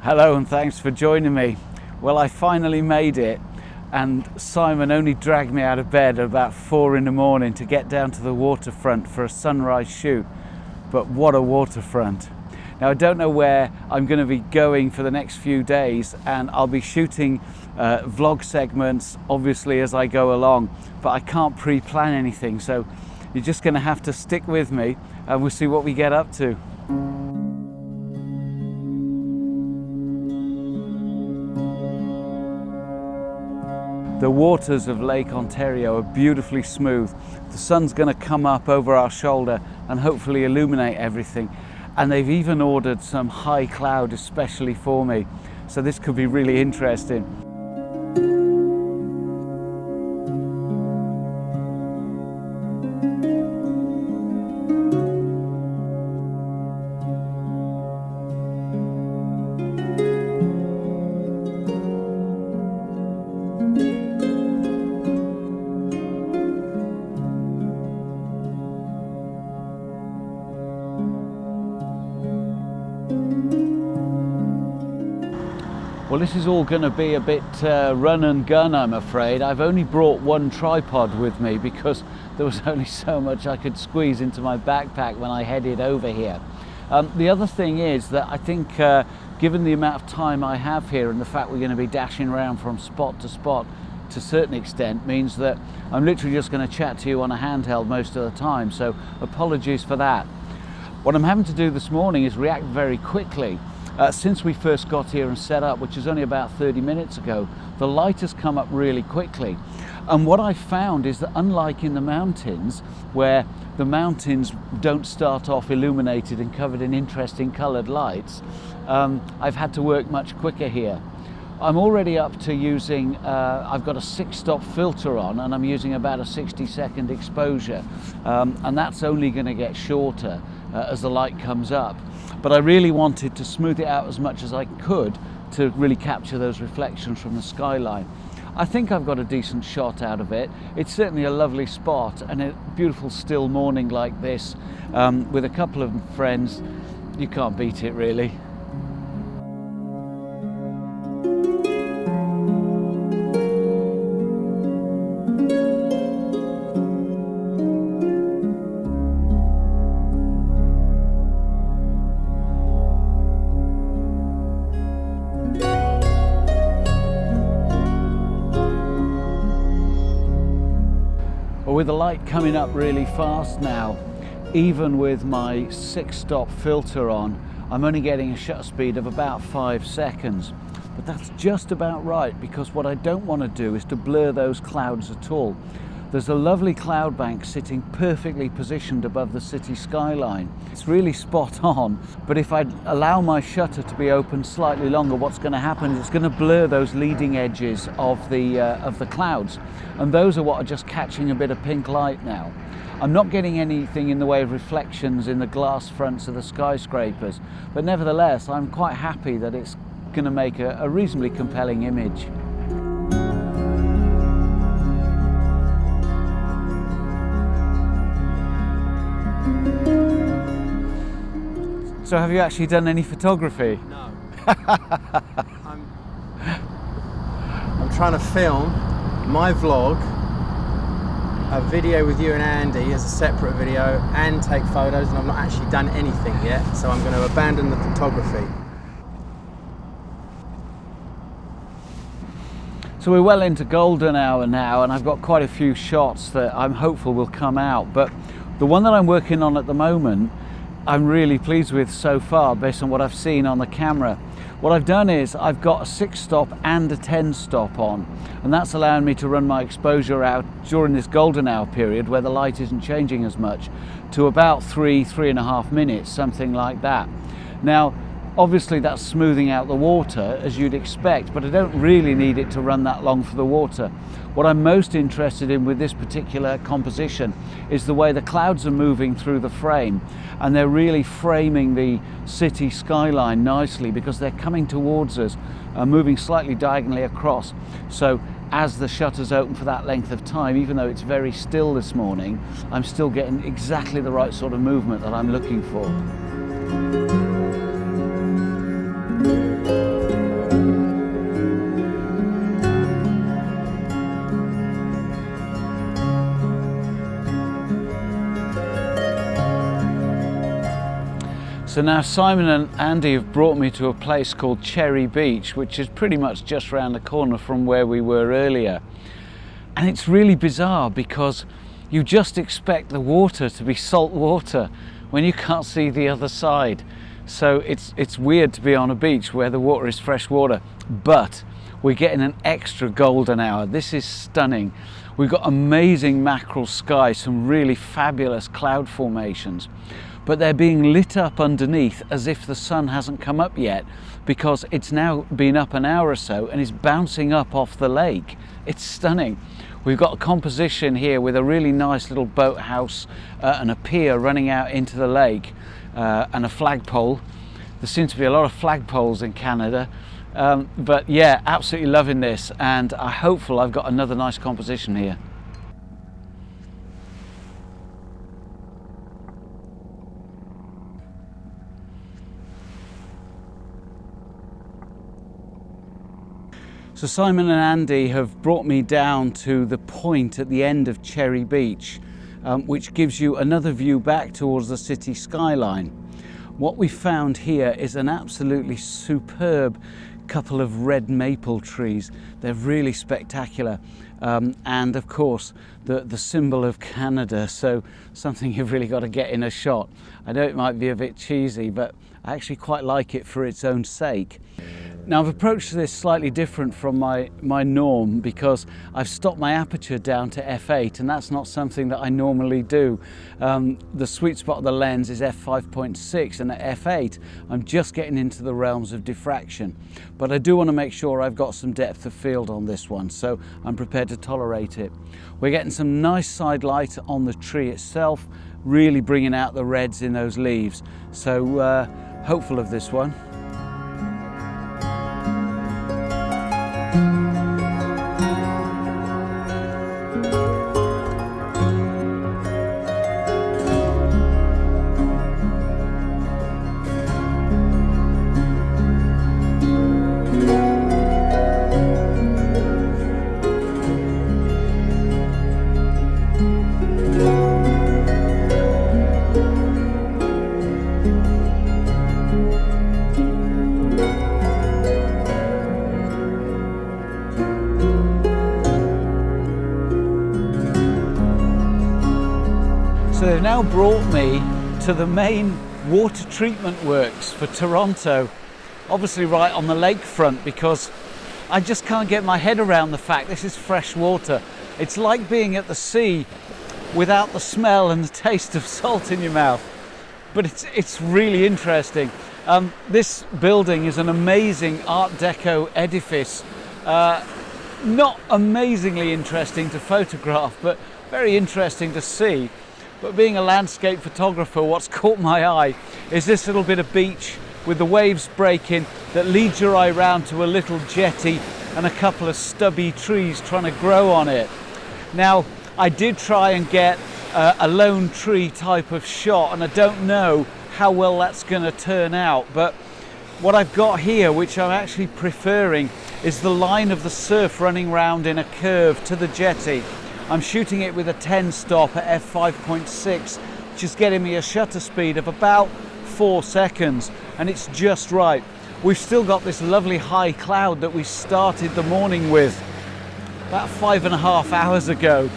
Hello and thanks for joining me. Well, I finally made it, and Simon only dragged me out of bed at about 4 in the morning to get down to the waterfront for a sunrise shoot. But what a waterfront. Now, I don't know where I'm going to be going for the next few days, and I'll be shooting vlog segments obviously as I go along, but I can't pre-plan anything, so you're just going to have to stick with me and we'll see what we get up to. The waters of Lake Ontario are beautifully smooth. The sun's going to come up over our shoulder and hopefully illuminate everything. And they've even ordered some high cloud especially for me. So this could be really interesting. Well, this is all going to be a bit run and gun, I'm afraid. I've only brought one tripod with me because there was only so much I could squeeze into my backpack when I headed over here. The other thing is that I think given the amount of time I have here and the fact we're going to be dashing around from spot to spot to a certain extent means that I'm literally just going to chat to you on a handheld most of the time, so apologies for that. What I'm having to do this morning is react very quickly. Since we first got here and set up, which is only about 30 minutes ago, the light has come up really quickly. And what I found is that unlike in the mountains, where the mountains don't start off illuminated and covered in interesting coloured lights, I've had to work much quicker here. I'm already up to using, I've got a 6-stop filter on and I'm using about a 60-second exposure. And that's only going to get shorter as the light comes up. But I really wanted to smooth it out as much as I could to really capture those reflections from the skyline. I think I've got a decent shot out of it. It's certainly a lovely spot, and a beautiful still morning like this with a couple of friends, you can't beat it really. With the light coming up really fast now, even with my 6-stop filter on, I'm only getting a shutter speed of about 5 seconds. But that's just about right, because what I don't want to do is to blur those clouds at all. There's a lovely cloud bank sitting perfectly positioned above the city skyline. It's really spot on, but if I allow my shutter to be open slightly longer, what's going to happen is it's going to blur those leading edges of the clouds, and those are what are just catching a bit of pink light now. I'm not getting anything in the way of reflections in the glass fronts of the skyscrapers, but nevertheless I'm quite happy that it's going to make a reasonably compelling image. So have you actually done any photography? No. I'm trying to film my vlog, a video with you and Andy as a separate video, and take photos, and I've not actually done anything yet, so I'm going to abandon the photography. So we're well into golden hour now, and I've got quite a few shots that I'm hopeful will come out, but the one that I'm working on at the moment I'm really pleased with so far based on what I've seen on the camera. What I've done is I've got a 6-stop and a 10-stop on, and that's allowing me to run my exposure out during this golden hour period where the light isn't changing as much to about 3.5 minutes, something like that. Now obviously that's smoothing out the water as you'd expect, but I don't really need it to run that long for the water. What I'm most interested in with this particular composition is the way the clouds are moving through the frame, and they're really framing the city skyline nicely because they're coming towards us, moving slightly diagonally across. So as the shutters open for that length of time, even though it's very still this morning, I'm still getting exactly the right sort of movement that I'm looking for. So now Simon and Andy have brought me to a place called Cherry Beach, which is pretty much just around the corner from where we were earlier. And it's really bizarre because you just expect the water to be salt water when you can't see the other side. So it's weird to be on a beach where the water is fresh water, but we're getting an extra golden hour. This is stunning. We've got amazing mackerel sky, some really fabulous cloud formations, but they're being lit up underneath as if the sun hasn't come up yet, because it's now been up an hour or so and is bouncing up off the lake. It's stunning. We've got a composition here with a really nice little boathouse and a pier running out into the lake and a flagpole. There seems to be a lot of flagpoles in Canada. But yeah, absolutely loving this, and I'm hopeful I've got another nice composition here. So Simon and Andy have brought me down to the point at the end of Cherry Beach, which gives you another view back towards the city skyline. What we found here is an absolutely superb couple of red maple trees. They're really spectacular, and of course the symbol of Canada, so something you've really got to get in a shot. I know it might be a bit cheesy, but I actually quite like it for its own sake. Now I've approached this slightly different from my norm, because I've stopped my aperture down to f8, and that's not something that I normally do. The sweet spot of the lens is f5.6, and at f8 I'm just getting into the realms of diffraction. But I do want to make sure I've got some depth of field on this one, so I'm prepared to tolerate it. We're getting some nice side light on the tree itself, really bringing out the reds in those leaves. So hopeful of this one. So they've now brought me to the main water treatment works for Toronto, obviously right on the lakefront, because I just can't get my head around the fact this is fresh water. It's like being at the sea without the smell and the taste of salt in your mouth, but it's really interesting. This building is an amazing Art Deco edifice, not amazingly interesting to photograph, but very interesting to see. But being a landscape photographer, what's caught my eye is this little bit of beach with the waves breaking that leads your eye round to a little jetty and a couple of stubby trees trying to grow on it. Now, I did try and get a lone tree type of shot, and I don't know how well that's going to turn out, but what I've got here, which I'm actually preferring, is the line of the surf running round in a curve to the jetty. I'm shooting it with a 10 stop at f5.6, which is getting me a shutter speed of about 4 seconds, and it's just right. We've still got this lovely high cloud that we started the morning with about 5.5 hours ago.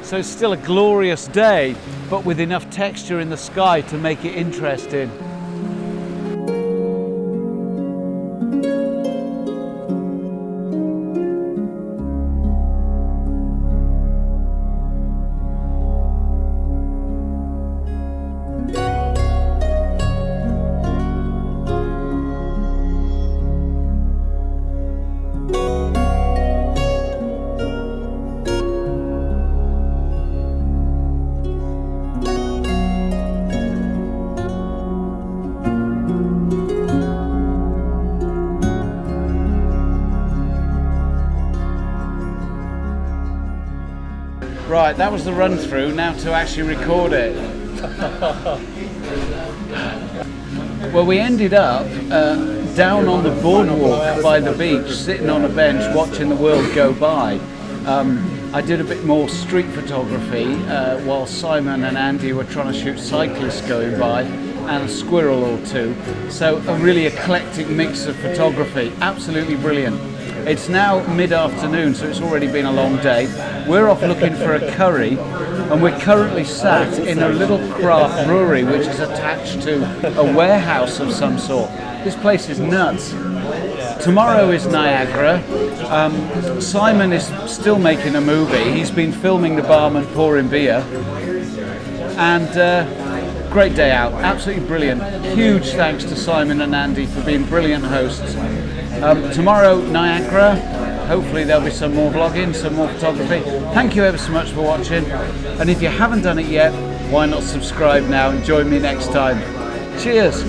So it's still a glorious day, but with enough texture in the sky to make it interesting. Right, that was the run through. Now to actually record it. Well, we ended up down on the boardwalk by the beach, sitting on a bench watching the world go by. I did a bit more street photography while Simon and Andy were trying to shoot cyclists going by. and a squirrel or two. So a really eclectic mix of photography, absolutely brilliant. It's now mid-afternoon, so it's already been a long day. We're off looking for a curry, and we're currently sat in a little craft brewery which is attached to a warehouse of some sort. This place is nuts. Tomorrow is Niagara. Simon is still making a movie. He's been filming the barman pouring beer. And great day out, absolutely brilliant. Huge thanks to Simon and Andy for being brilliant hosts. Tomorrow, Niagara. Hopefully there'll be some more vlogging, some more photography. Thank you ever so much for watching. And if you haven't done it yet, why not subscribe now and join me next time. Cheers.